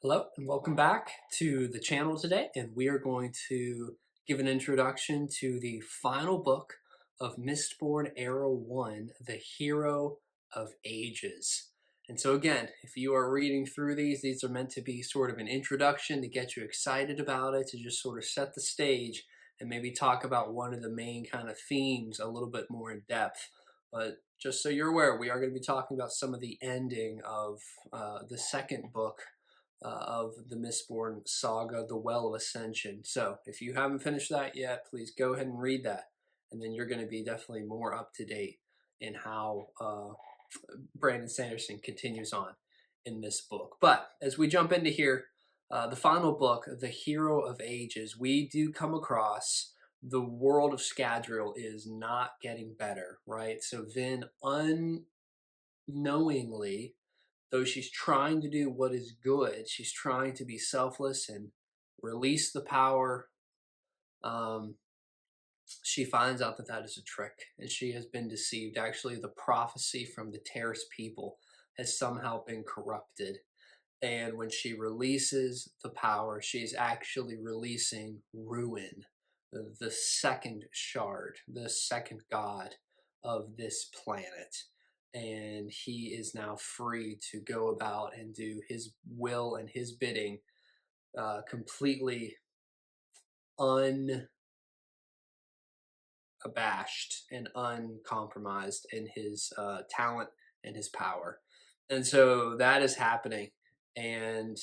Hello and welcome back to the channel today, and we are going to give an introduction to the final book of Mistborn Era 1, The Hero of Ages. And so again, if you are reading through these are meant to be sort of an introduction to get you excited about it, to just sort of set the stage and maybe talk about one of the main kind of themes a little bit more in depth. But just so you're aware, we are going to be talking about some of the ending of the second book of the Mistborn saga, The Well of Ascension. So if you haven't finished that yet, please go ahead and read that. And then you're going to be definitely more up to date in how Brandon Sanderson continues on in this book. But as we jump into here, the final book, The Hero of Ages, we do come across the world of Scadrial is not getting better, right? So Vin unknowingly, though she's trying to do what is good, she's trying to be selfless and release the power. Um, she finds out that that is a trick and she has been deceived. Actually, the prophecy from the Terrace people has somehow been corrupted. And when she releases the power, she's actually releasing ruin, the second shard, the second god of this planet. And he is now free to go about and do his will and his bidding, completely unabashed and uncompromised in his talent and his power. And so that is happening. And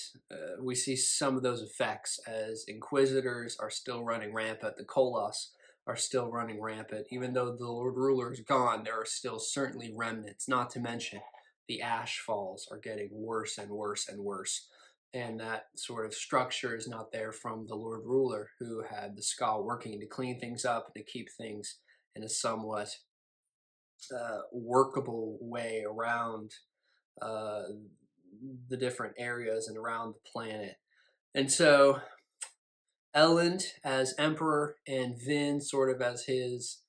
we see some of those effects as Inquisitors are still running rampant. The Koloss are still running rampant. Even though the Lord Ruler is gone, there are still certainly remnants, not to mention the Ash Falls are getting worse and worse and worse. And that sort of structure is not there from the Lord Ruler, who had the Ska working to clean things up and to keep things in a somewhat workable way around uh, the different areas and around the planet. And so Elend as emperor and Vin sort of as his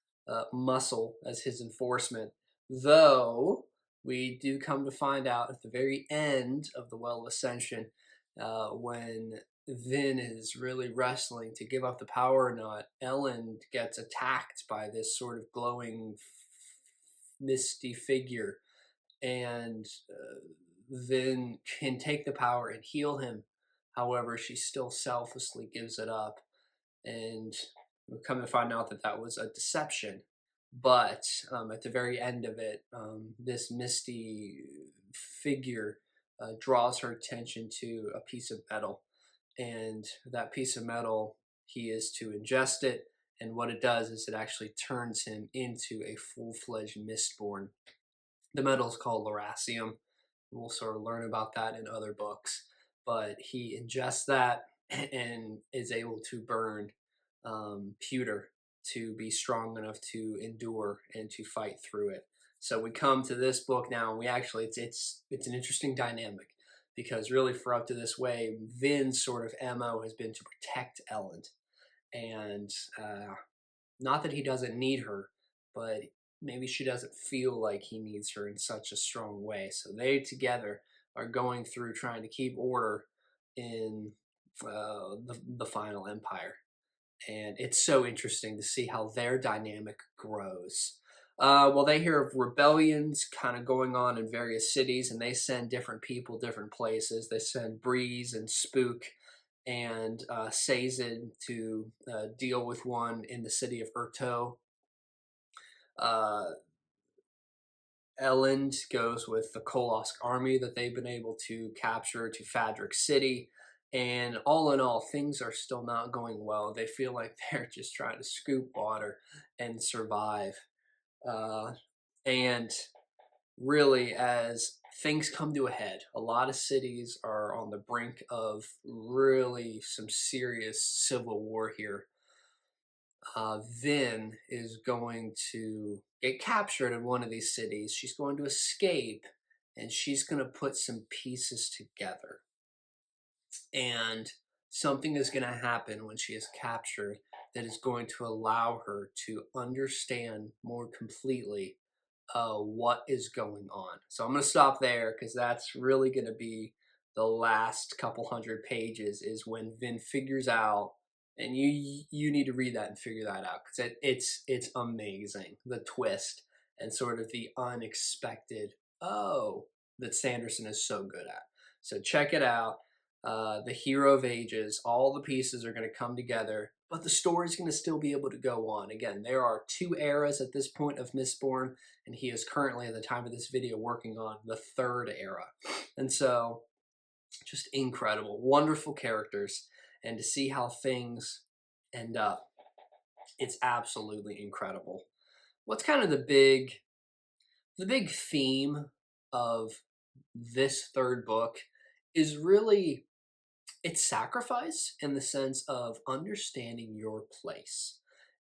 muscle, as his enforcement, though we do come to find out at the very end of the Well of Ascension, when Vin is really wrestling to give up the power or not, Elend gets attacked by this sort of glowing misty figure, and then can take the power and heal him. However, she still selflessly gives it up, and we come to find out that that was a deception. But at the very end of it, this misty figure draws her attention to a piece of metal, and that piece of metal, he is to ingest it, and what it does is it actually turns him into a full-fledged Mistborn. The metal is called Lerasium. We'll sort of learn about that in other books. But he ingests that and is able to burn pewter to be strong enough to endure and to fight through it. So we come to this book now, and we actually it's an interesting dynamic, because really for up to this way, Vin's sort of MO has been to protect Elend, and not that he doesn't need her, but maybe she doesn't feel like he needs her in such a strong way. So they together are going through trying to keep order in the final empire. And it's so interesting to see how their dynamic grows. Well, they hear of rebellions kind of going on in various cities, and they send different people different places. They send Breeze and Spook and Sazed to deal with one in the city of Urto. Uh, Elend goes with the Kolosk army that they've been able to capture to Fadric City. And all in all, things are still not going well. They feel like they're just trying to scoop water and survive. And really, as things come to a head, a lot of cities are on the brink of really some serious civil war here. Vin is going to get captured in one of these cities. She's going to escape, and she's going to put some pieces together. And something is going to happen when she is captured that is going to allow her to understand more completely what is going on. So I'm going to stop there, because that's really going to be the last couple hundred pages is when Vin figures out, and you need to read that and figure that out, because it's amazing, the twist and sort of the unexpected that Sanderson is so good at. So check it out. The Hero of Ages, all the pieces are going to come together, but the story's going to still be able to go on. Again, there are 2 eras at this point of Mistborn, and he is currently, at the time of this video, working on the 3rd era. And so, just incredible, wonderful characters, and to see how things end up, it's absolutely incredible. What's kind of the big theme of this 3rd book is really, it's sacrifice, in the sense of understanding your place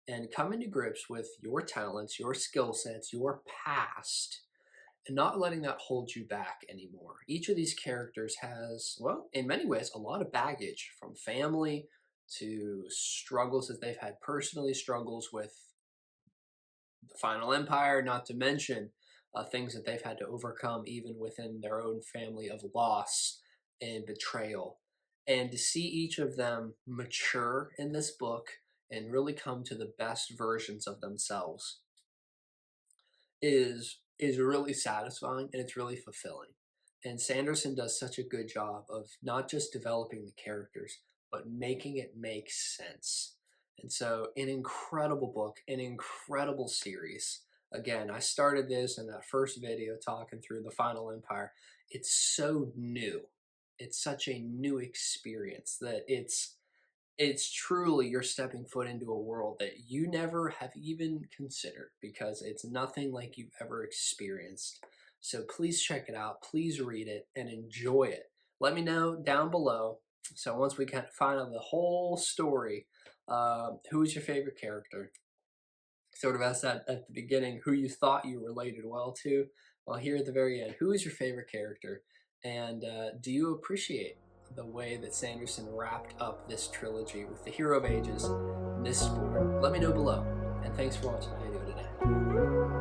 and coming to grips with your talents, your skill sets, your past, and not letting that hold you back anymore. Each of these characters has, well, in many ways, a lot of baggage, from family to struggles that they've had personally, struggles with the Final Empire, not to mention things that they've had to overcome even within their own family, of loss and betrayal. And to see each of them mature in this book and really come to the best versions of themselves is really satisfying, and it's really fulfilling. And Sanderson does such a good job of not just developing the characters, but making it make sense. And so, an incredible book, an incredible series. Again, I started this in that first video talking through the Final Empire. It's so new. It's such a new experience that it's truly, you're stepping foot into a world that you never have even considered, because it's nothing like you've ever experienced. So please check it out, please read it, and enjoy it. Let me know down below. So once we kind of find out the whole story, who is your favorite character? Sort of asked that at the beginning, who you thought you related well to. Well, here at the very end, who is your favorite character? And do you appreciate the way that Sanderson wrapped up this trilogy with the Hero of Ages, Mistborn? Let me know below, and thanks for watching the video today.